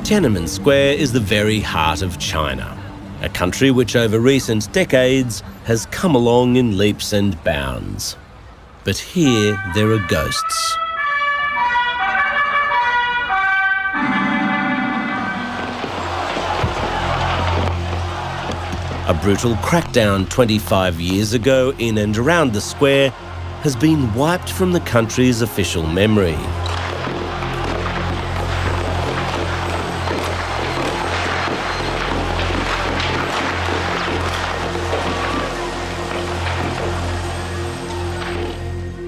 Tiananmen Square is the very heart of China, a country which over recent decades has come along in leaps and bounds. But here there are ghosts. A brutal crackdown 25 years ago in and around the square has been wiped from the country's official memory.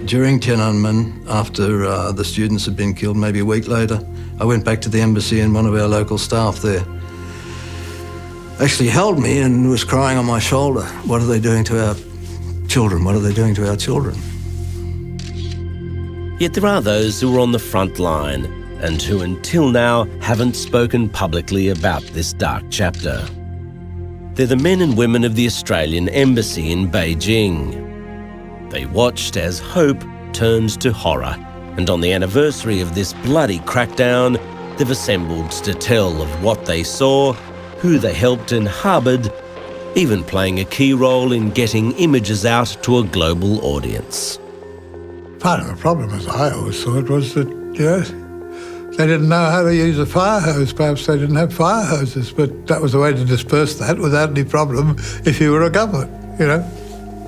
During Tiananmen, after the students had been killed, maybe a week later, I went back to the embassy and one of our local staff there actually held me and was crying on my shoulder. What are they doing to our children? What are they doing to our children? Yet there are those who are on the front line and who until now haven't spoken publicly about this dark chapter. They're the men and women of the Australian Embassy in Beijing. They watched as hope turned to horror, and on the anniversary of this bloody crackdown, they've assembled to tell of what they saw, who they helped and harboured, even playing a key role in getting images out to a global audience. Part of the problem, as I always thought, was that, they didn't know how to use a fire hose. Perhaps they didn't have fire hoses, but that was the way to disperse that without any problem if you were a government,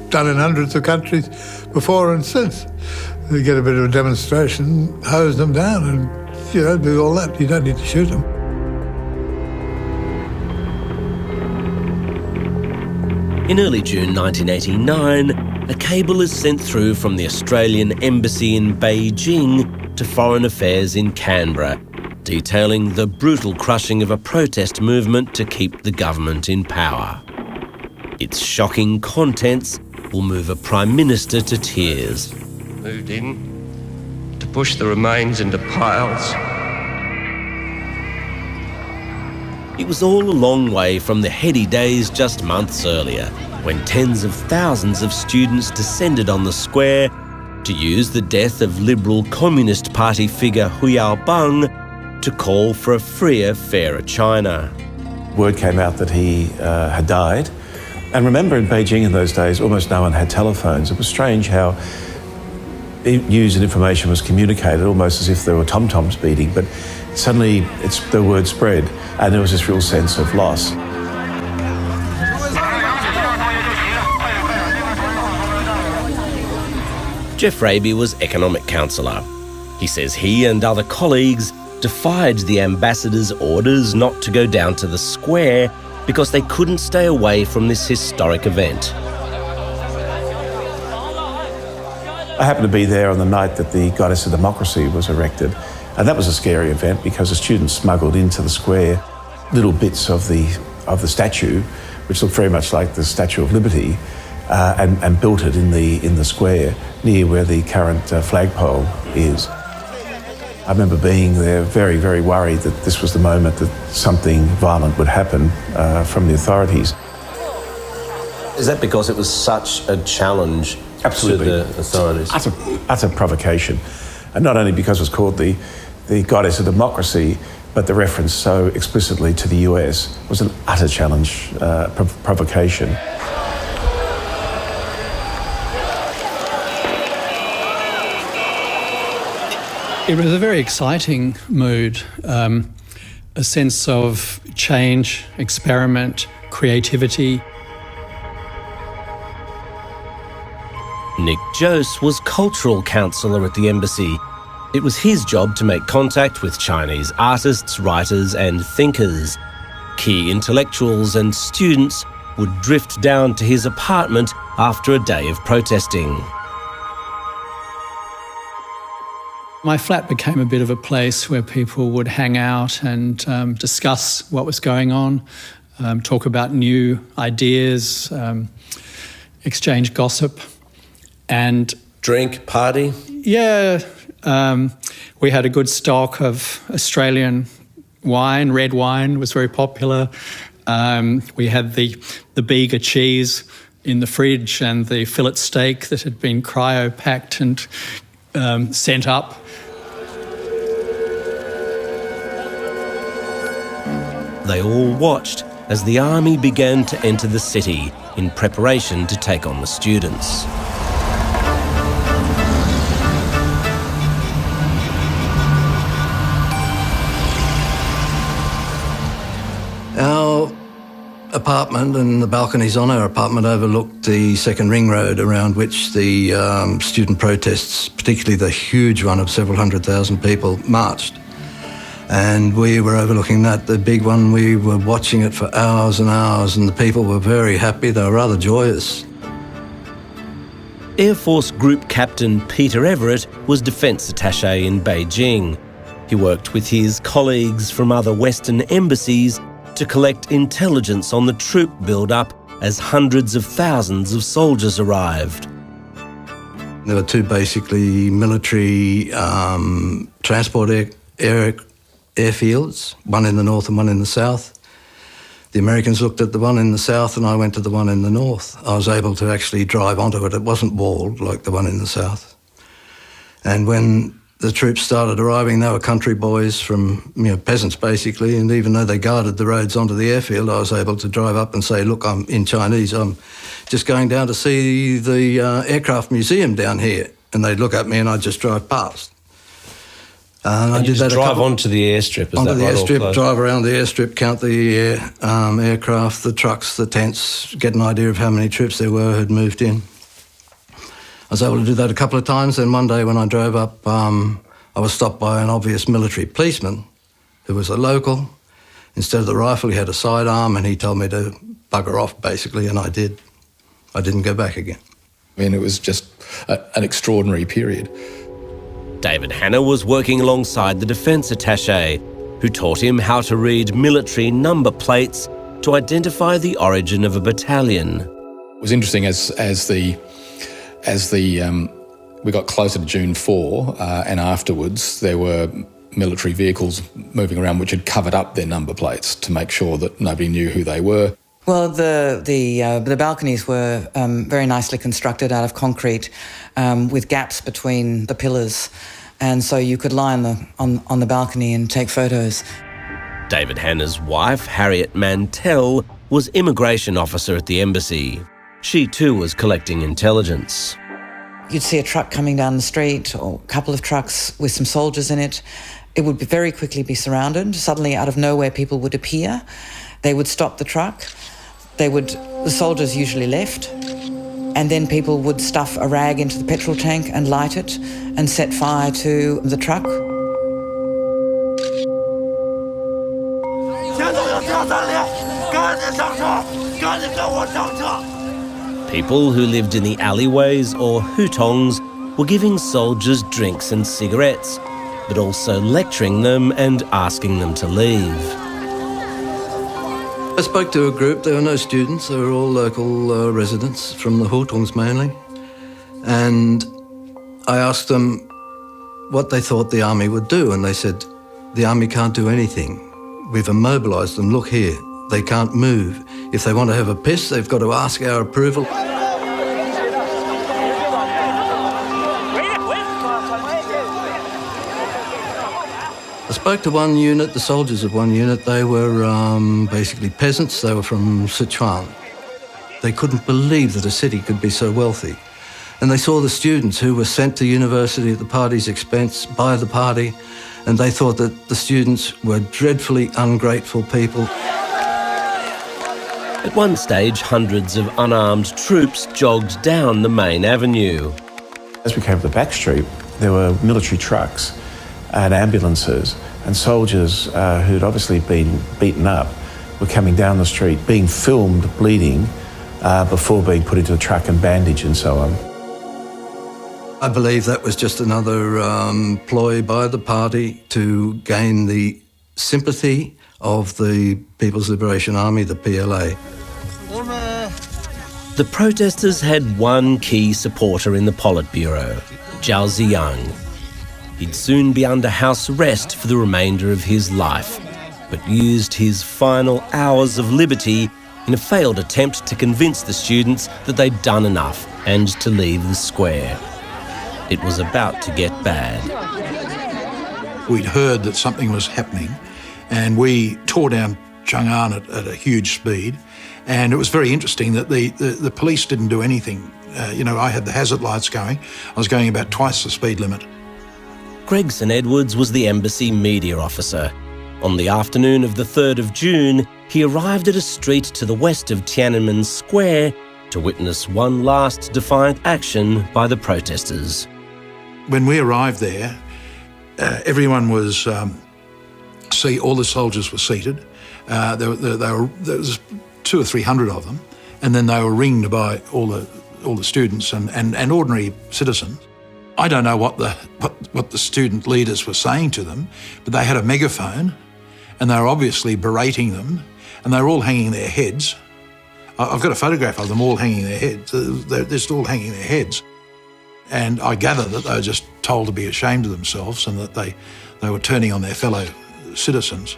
done in hundreds of countries before and since. You get a bit of a demonstration, hose them down and, do all that. You don't need to shoot them. In early June 1989, a cable is sent through from the Australian Embassy in Beijing to Foreign Affairs in Canberra, detailing the brutal crushing of a protest movement to keep the government in power. Its shocking contents will move a Prime Minister to tears. Moved in to push the remains into piles. It was all a long way from the heady days just months earlier, when tens of thousands of students descended on the square to use the death of Liberal Communist Party figure Hu Yaobang to call for a freer, fairer China. Word came out that he had died. And remember, in Beijing in those days, almost no one had telephones. It was strange how news and information was communicated, almost as if there were tom-toms beating, but suddenly the word spread, and there was this real sense of loss. Jeff Raby was economic counsellor. He says he and other colleagues defied the ambassador's orders not to go down to the square because they couldn't stay away from this historic event. I happened to be there on the night that the Goddess of Democracy was erected, and that was a scary event because the students smuggled into the square little bits of the statue, which looked very much like the Statue of Liberty, and built it in the square near where the current flagpole is. I remember being there very, very worried that this was the moment that something violent would happen from the authorities. Is that because it was such a challenge Absolutely. to the authorities? Utter provocation. And not only because it was called the Goddess of Democracy, but the reference so explicitly to the US was an utter challenge, provocation. It was a very exciting mood, a sense of change, experiment, creativity. Nick Jose was cultural counsellor at the embassy. It was his job to make contact with Chinese artists, writers and thinkers. Key intellectuals and students would drift down to his apartment after a day of protesting. My flat became a bit of a place where people would hang out and discuss what was going on, talk about new ideas, exchange gossip, and drink, party? Yeah, we had a good stock of Australian wine. Red wine was very popular. We had the Bega cheese in the fridge and the fillet steak that had been cryo-packed and sent up. they all watched as the army began to enter the city in preparation to take on the students. Our apartment and the balconies on our apartment overlooked the second ring road around which the student protests, particularly the huge one of several 100,000 people, marched. And we were overlooking that, the big one. We were watching it for hours and hours, and the people were very happy. They were rather joyous. Air Force Group Captain Peter Everett was Defence Attaché in Beijing. He worked with his colleagues from other Western embassies to collect intelligence on the troop build-up as hundreds of thousands of soldiers arrived. There were two basically military transport airfields, one in the north and one in the south. The Americans looked at the one in the south and I went to the one in the north. I was able to actually drive onto it. It wasn't walled like the one in the south. And when the troops started arriving, they were country boys from, peasants basically, and even though they guarded the roads onto the airfield, I was able to drive up and say, look, I'm in Chinese, I'm just going down to see the aircraft museum down here. And they'd look at me and I'd just drive past. And I did that drive onto the airstrip, onto the airstrip, drive around the airstrip, count the aircraft, the trucks, the tents, get an idea of how many troops there were who'd moved in. I was able to do that a couple of times. Then one day when I drove up, I was stopped by an obvious military policeman who was a local. Instead of the rifle, he had a sidearm, and he told me to bugger off, basically, and I did. I didn't go back again. I mean, it was just an extraordinary period. David Hanna was working alongside the Defence Attaché, who taught him how to read military number plates to identify the origin of a battalion. It was interesting as we got closer to June 4 and afterwards, there were military vehicles moving around which had covered up their number plates to make sure that nobody knew who they were. Well, the balconies were very nicely constructed out of concrete with gaps between the pillars, and so you could lie on the balcony and take photos. David Hanna's wife, Harriet Mantell, was immigration officer at the embassy. She too was collecting intelligence. You'd see a truck coming down the street or a couple of trucks with some soldiers in it. It would very quickly be surrounded. Suddenly, out of nowhere, people would appear. They would stop the truck. The soldiers usually left, and then people would stuff a rag into the petrol tank and light it and set fire to the truck. People who lived in the alleyways or hutongs were giving soldiers drinks and cigarettes, but also lecturing them and asking them to leave. I spoke to a group. There were no students. They were all local residents from the hutongs mainly. And I asked them what they thought the army would do, and they said, the army can't do anything. We've immobilised them. Look here. They can't move. If they want to have a piss, they've got to ask our approval. I spoke to one unit, the soldiers of one unit. They were basically peasants. They were from Sichuan. They couldn't believe that a city could be so wealthy. And they saw the students who were sent to university at the party's expense by the party, and they thought that the students were dreadfully ungrateful people. At one stage, hundreds of unarmed troops jogged down the main avenue. As we came to the back street, there were military trucks and ambulances, and soldiers who'd obviously been beaten up were coming down the street, being filmed bleeding before being put into the truck and bandaged and so on. I believe that was just another ploy by the party to gain the sympathy of the People's Liberation Army, the PLA. The protesters had one key supporter in the Politburo, Zhao Ziyang. He'd soon be under house arrest for the remainder of his life, but used his final hours of liberty in a failed attempt to convince the students that they'd done enough and to leave the square. It was about to get bad. We'd heard that something was happening, and we tore down Chang'an at a huge speed. And it was very interesting that the police didn't do anything. I had the hazard lights going. I was going about twice the speed limit. Gregson Edwards was the embassy media officer. On the afternoon of the 3rd of June, he arrived at a street to the west of Tiananmen Square to witness one last defiant action by the protesters. When we arrived there, everyone was... all the soldiers were seated. There was 200 or 300 of them, and then they were ringed by all the students and ordinary citizens. I don't know what the student leaders were saying to them, but they had a megaphone, and they were obviously berating them, and they were all hanging their heads. I've got a photograph of them all hanging their heads. They're just all hanging their heads. And I gather that they were just told to be ashamed of themselves and that they were turning on their fellow citizens.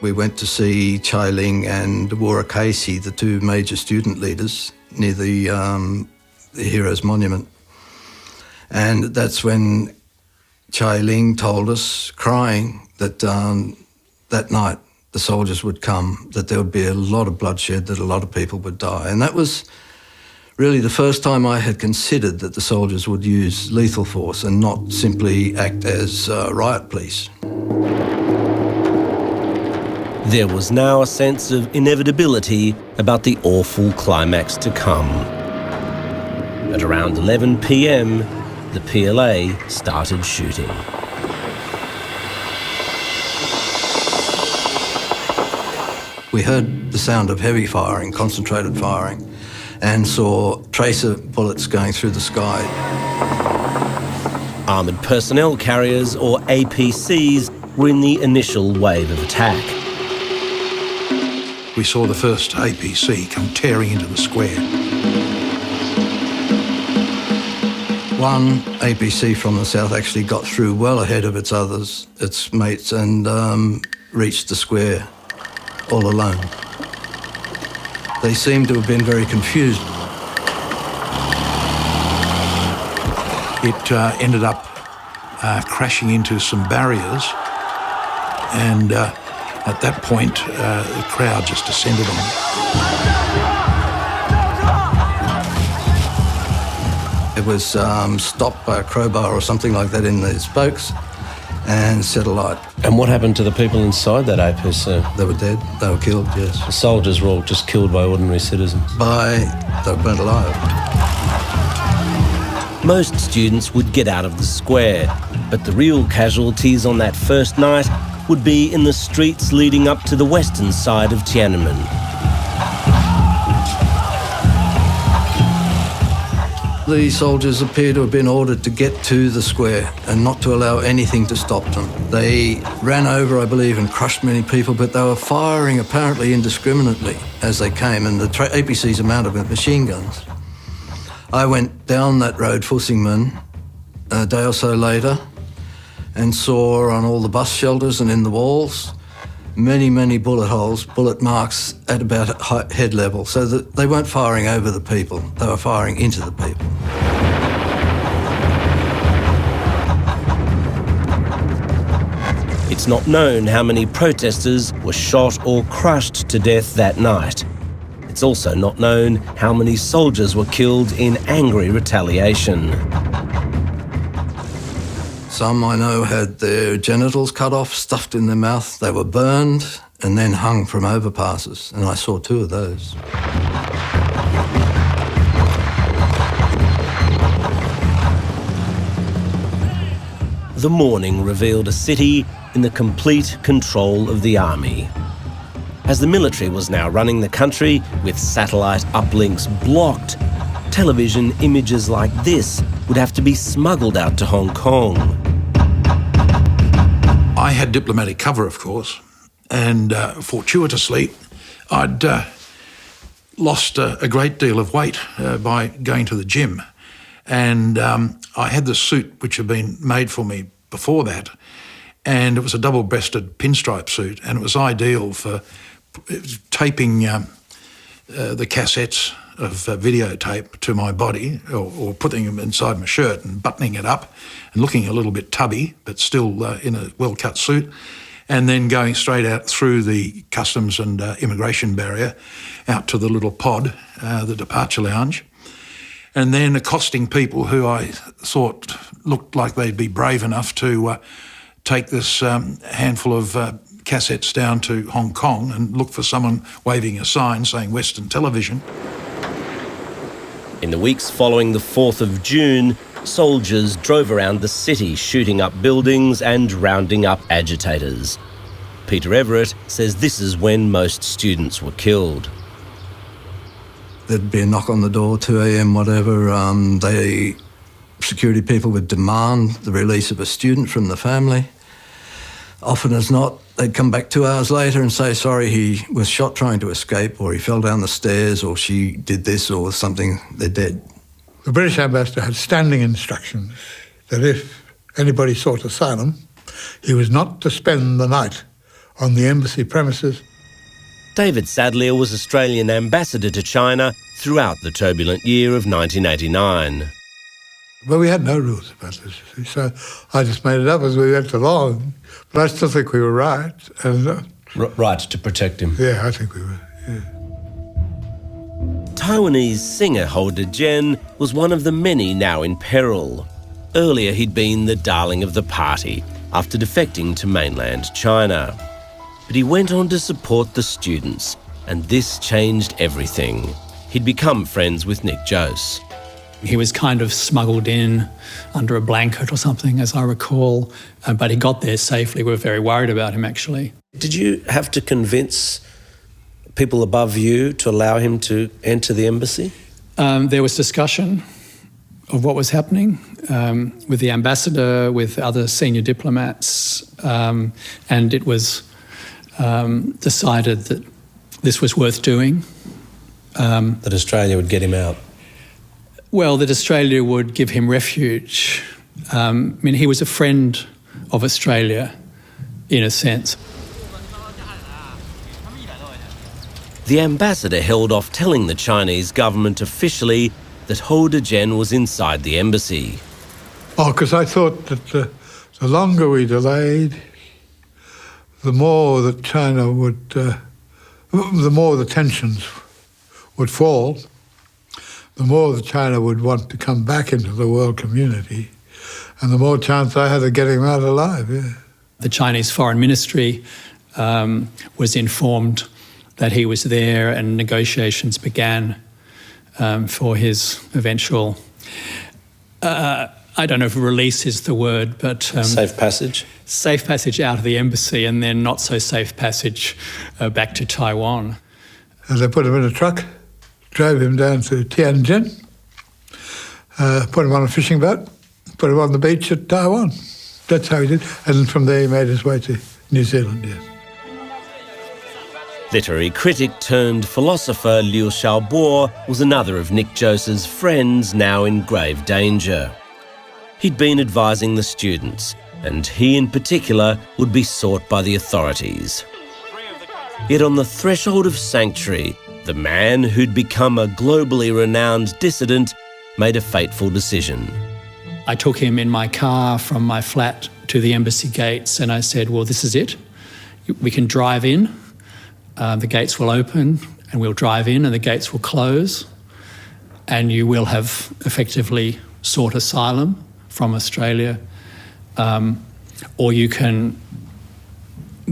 We went to see Chai Ling and Wara Casey, the two major student leaders, near the Heroes Monument. And that's when Chai Ling told us, crying, that that night the soldiers would come, that there would be a lot of bloodshed, that a lot of people would die. And that was really the first time I had considered that the soldiers would use lethal force and not simply act as riot police. There was now a sense of inevitability about the awful climax to come. At around 11 p.m, the PLA started shooting. We heard the sound of heavy firing, concentrated firing, and saw tracer bullets going through the sky. Armoured personnel carriers, or APCs, were in the initial wave of attack. We saw the first APC come tearing into the square. One APC from the south actually got through well ahead of its mates, and reached the square all alone. They seemed to have been very confused. It ended up crashing into some barriers, and at that point, the crowd just descended on it. It was stopped by a crowbar or something like that in the spokes and set alight. And what happened to the people inside that APC? They were dead. They were killed, yes. The soldiers were all just killed by ordinary citizens? They were burnt alive. Most students would get out of the square, but the real casualties on that first night would be in the streets leading up to the western side of Tiananmen. The soldiers appear to have been ordered to get to the square and not to allow anything to stop them. They ran over, I believe, and crushed many people, but they were firing apparently indiscriminately as they came, and the APCs are mounted with machine guns. I went down that road, Fussingmen, a day or so later, and saw on all the bus shelters and in the walls many, many bullet holes, bullet marks at about head level, so that they weren't firing over the people, they were firing into the people. It's not known how many protesters were shot or crushed to death that night. It's also not known how many soldiers were killed in angry retaliation. Some I know had their genitals cut off, stuffed in their mouth. They were burned and then hung from overpasses, and I saw 2 of those. The morning revealed a city in the complete control of the army. As the military was now running the country with satellite uplinks blocked, television images like this would have to be smuggled out to Hong Kong. I had diplomatic cover, of course, and fortuitously, I'd lost a great deal of weight by going to the gym. And I had this suit which had been made for me before that, and it was a double-breasted pinstripe suit, and it was ideal for taping the cassettes of videotape to my body, or putting them inside my shirt and buttoning it up and looking a little bit tubby, but still in a well-cut suit. and then going straight out through the customs and immigration barrier out to the little pod, the departure lounge, and then accosting people who I thought looked like they'd be brave enough to take this handful of cassettes down to Hong Kong and look for someone waving a sign saying Western television. In the weeks following the 4th of June, soldiers drove around the city shooting up buildings and rounding up agitators. Peter Everett says this is when most students were killed. There'd be a knock on the door, 2 a.m, whatever. Security people would demand the release of a student from the family. Often as not, they'd come back 2 hours later and say, sorry, he was shot trying to escape, or he fell down the stairs, or she did this or something, they're dead. The British ambassador had standing instructions that if anybody sought asylum, he was not to spend the night on the embassy premises. David Sadleir was Australian ambassador to China throughout the turbulent year of 1989. But we had no rules about this, so I just made it up as we went along. But I still think we were right. And, right to protect him. Yeah, I think we were, yeah. Taiwanese singer Hu Yaobang was one of the many now in peril. Earlier he'd been the darling of the party after defecting to mainland China. But he went on to support the students, and this changed everything. He'd become friends with Nick Jose. He was kind of smuggled in under a blanket or something, as I recall, but he got there safely. We were very worried about him, actually. Did you have to convince people above you to allow him to enter the embassy? There was discussion of what was happening with the ambassador, with other senior diplomats, and it was decided that this was worth doing. That Australia would get him out? Well, that Australia would give him refuge. I mean, he was a friend of Australia, in a sense. The ambassador held off telling the Chinese government officially that Hu Yaobang was inside the embassy. Oh, because I thought that the longer we delayed, the more that China would, the more the tensions would fall, the more that China would want to come back into the world community, and the more chance I had of getting him out alive, yeah. The Chinese Foreign Ministry was informed that he was there, and negotiations began for his eventual, I don't know if release is the word, but... safe passage? Safe passage out of the embassy, and then not so safe passage back to Taiwan. And they put him in a truck, drove him down to Tianjin, put him on a fishing boat, put him on the beach at Taiwan. That's how he did. And from there he made his way to New Zealand, yes. Literary critic turned philosopher Liu Xiaobo was another of Nick Jose's friends now in grave danger. He'd been advising the students, and he in particular would be sought by the authorities. Yet on the threshold of sanctuary, the man who'd become a globally renowned dissident made a fateful decision. I took him in my car from my flat to the embassy gates, and I said, well, this is it. We can drive in. The gates will open and we'll drive in, and the gates will close, and you will have effectively sought asylum from Australia, or you can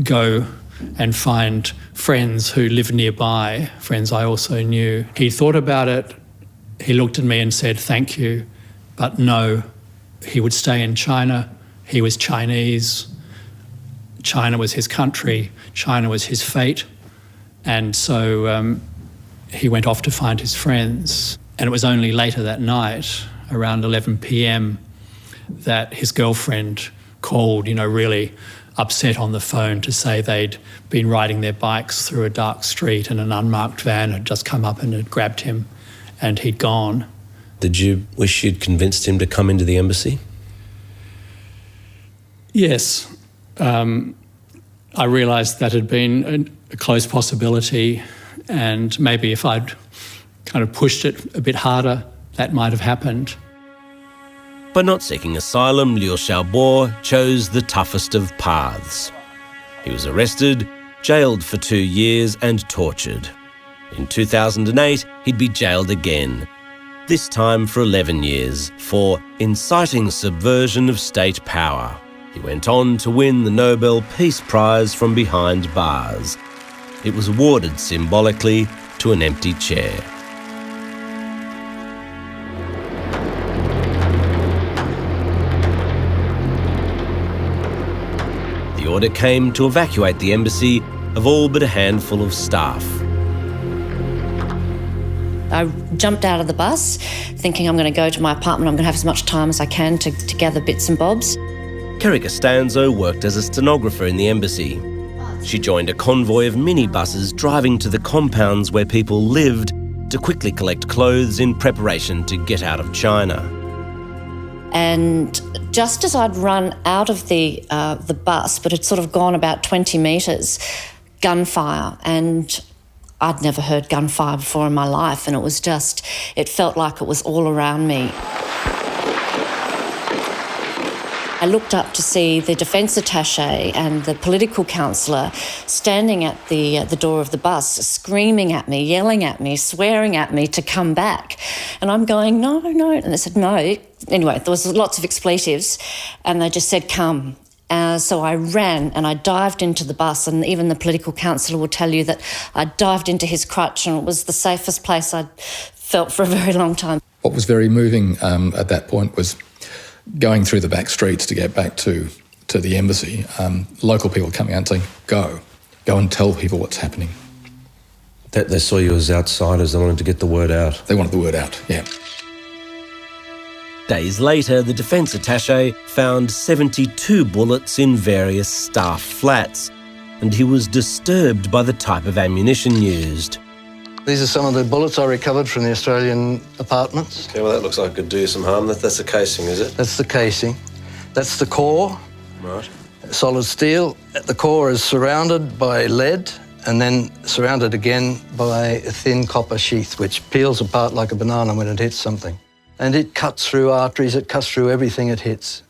go and find friends who live nearby, friends I also knew. He thought about it, he looked at me and said, thank you, but no, he would stay in China. He was Chinese. China was his country. China was his fate. And so he went off to find his friends. And it was only later that night, around 11 p.m, that his girlfriend called, really upset on the phone to say they'd been riding their bikes through a dark street and an unmarked van had just come up and had grabbed him and he'd gone. Did you wish you'd convinced him to come into the embassy? Yes. I realised that had been a close possibility, and maybe if I'd kind of pushed it a bit harder, that might have happened. By not seeking asylum, Liu Xiaobo chose the toughest of paths. He was arrested, jailed for 2 years and tortured. In 2008, he'd be jailed again, this time for 11 years, for inciting subversion of state power. He went on to win the Nobel Peace Prize from behind bars. It was awarded symbolically to an empty chair. The order came to evacuate the embassy of all but a handful of staff. I jumped out of the bus thinking I'm going to go to my apartment, I'm going to have as much time as I can to gather bits and bobs. Kerry Costanzo worked as a stenographer in the embassy. She joined a convoy of minibuses driving to the compounds where people lived to quickly collect clothes in preparation to get out of China. And just as I'd run out of the bus, but had sort of gone about 20 metres, gunfire, and I'd never heard gunfire before in my life, and it felt like it was all around me. I looked up to see the Defence Attaché and the political counsellor standing at the door of the bus, screaming at me, yelling at me, swearing at me to come back. And I'm going, no, no. And they said, no. Anyway, there was lots of expletives, and they just said, come. So I ran and I dived into the bus, and even the political counsellor will tell you that I dived into his crutch, and it was the safest place I'd felt for a very long time. What was very moving at that point was going through the back streets to get back to the embassy. Local people coming out and saying, go and tell people what's happening. That they saw you as outsiders, they wanted to get the word out. They wanted the word out, yeah. Days later, the Defence Attaché found 72 bullets in various staff flats, and he was disturbed by the type of ammunition used. These are some of the bullets I recovered from the Australian apartments. Okay, well, that looks like it could do you some harm. That's the casing, is it? That's the casing. That's the core. Right. Solid steel. The core is surrounded by lead and then surrounded again by a thin copper sheath, which peels apart like a banana when it hits something. And it cuts through arteries, it cuts through everything it hits.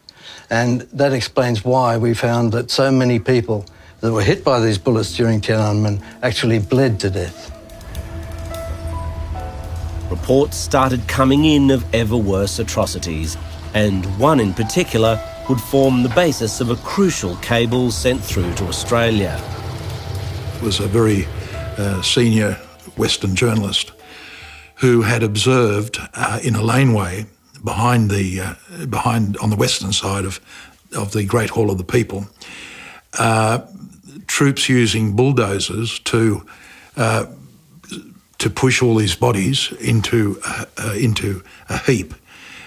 And that explains why we found that so many people that were hit by these bullets during Tiananmen actually bled to death. Reports started coming in of ever worse atrocities, and one in particular would form the basis of a crucial cable sent through to Australia. It was a very senior Western journalist who had observed in a laneway behind on the western side of the Great Hall of the People, troops using bulldozers to push all these bodies into a heap,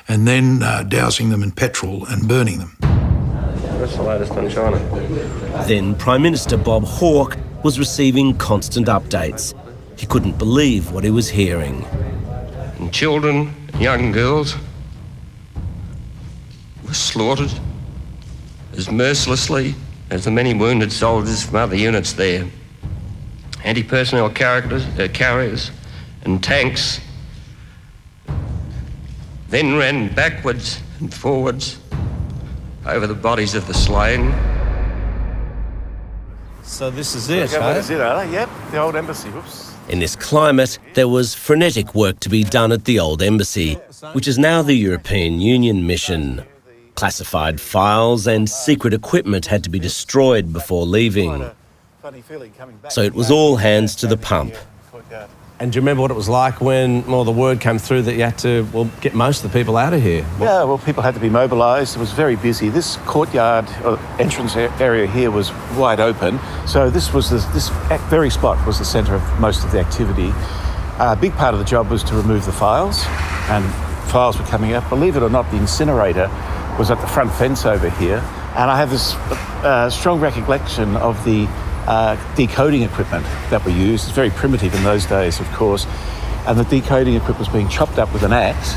and then dousing them in petrol and burning them. That's the latest on China. Then Prime Minister Bob Hawke was receiving constant updates. He couldn't believe what he was hearing. And children, young girls were slaughtered as mercilessly as the many wounded soldiers from other units there. Anti-personnel carriers and tanks then ran backwards and forwards over the bodies of the slain. So this is it, huh? Yep, the old embassy. Whoops. In this climate, there was frenetic work to be done at the old embassy, which is now the European Union mission. Classified files and secret equipment had to be destroyed before leaving. So it was all hands to the pump. And do you remember what it was like when the word came through that you had to get most of the people out of here? Yeah, well, people had to be mobilised. It was very busy. This courtyard or entrance area here was wide open. So this very spot was the centre of most of the activity. A big part of the job was to remove the files, and files were coming out. Believe it or not, the incinerator was at the front fence over here. And I have this strong recollection of the decoding equipment that we used. It's very primitive in those days, of course. And the decoding equipment was being chopped up with an axe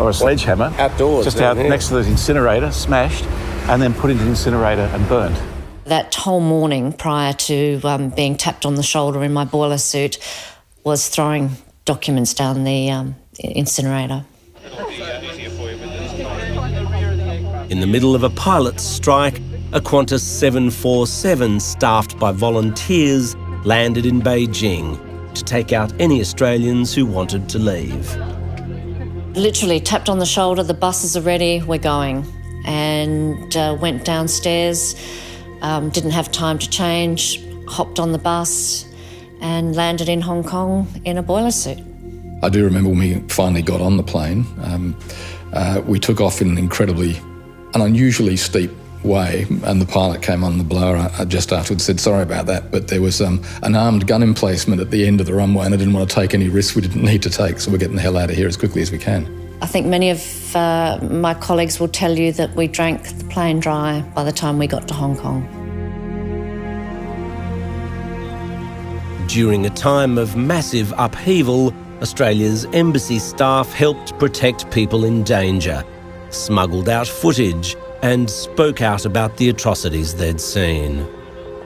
or a sledgehammer. Outdoors. Just out next to the incinerator, smashed, and then put into the incinerator and burned. That whole morning prior to being tapped on the shoulder in my boiler suit was throwing documents down the incinerator. In the middle of a pilot's strike, a Qantas 747 staffed by volunteers landed in Beijing to take out any Australians who wanted to leave. Literally tapped on the shoulder, the buses are ready, we're going. And went downstairs, didn't have time to change, hopped on the bus and landed in Hong Kong in a boiler suit. I do remember when we finally got on the plane, we took off in an unusually steep way, and the pilot came on the blower just afterwards, said sorry about that, but there was an armed gun emplacement at the end of the runway and I didn't want to take any risks we didn't need to take, so we're getting the hell out of here as quickly as we can. I think many of my colleagues will tell you that we drank the plane dry by the time we got to Hong Kong. During a time of massive upheaval, Australia's embassy staff helped protect people in danger, smuggled out footage and spoke out about the atrocities they'd seen.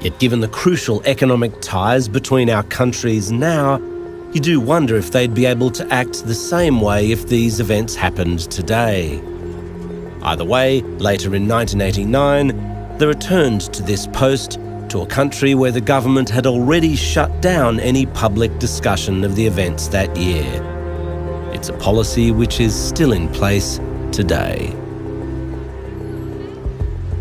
Yet given the crucial economic ties between our countries now, you do wonder if they'd be able to act the same way if these events happened today. Either way, later in 1989, they returned to this post to a country where the government had already shut down any public discussion of the events that year. It's a policy which is still in place today.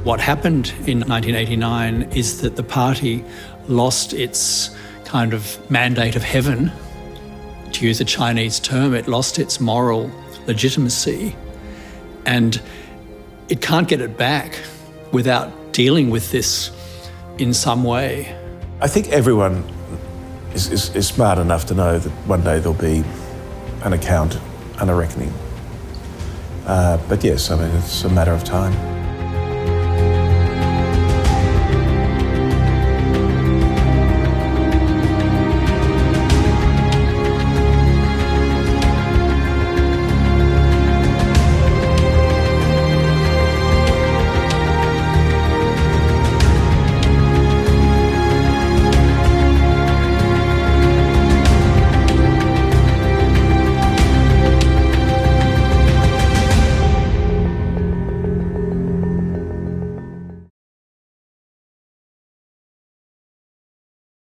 What happened in 1989 is that the party lost its kind of mandate of heaven. To use a Chinese term, it lost its moral legitimacy, and it can't get it back without dealing with this in some way. I think everyone is smart enough to know that one day there'll be an account and a reckoning. But yes, I mean, it's a matter of time.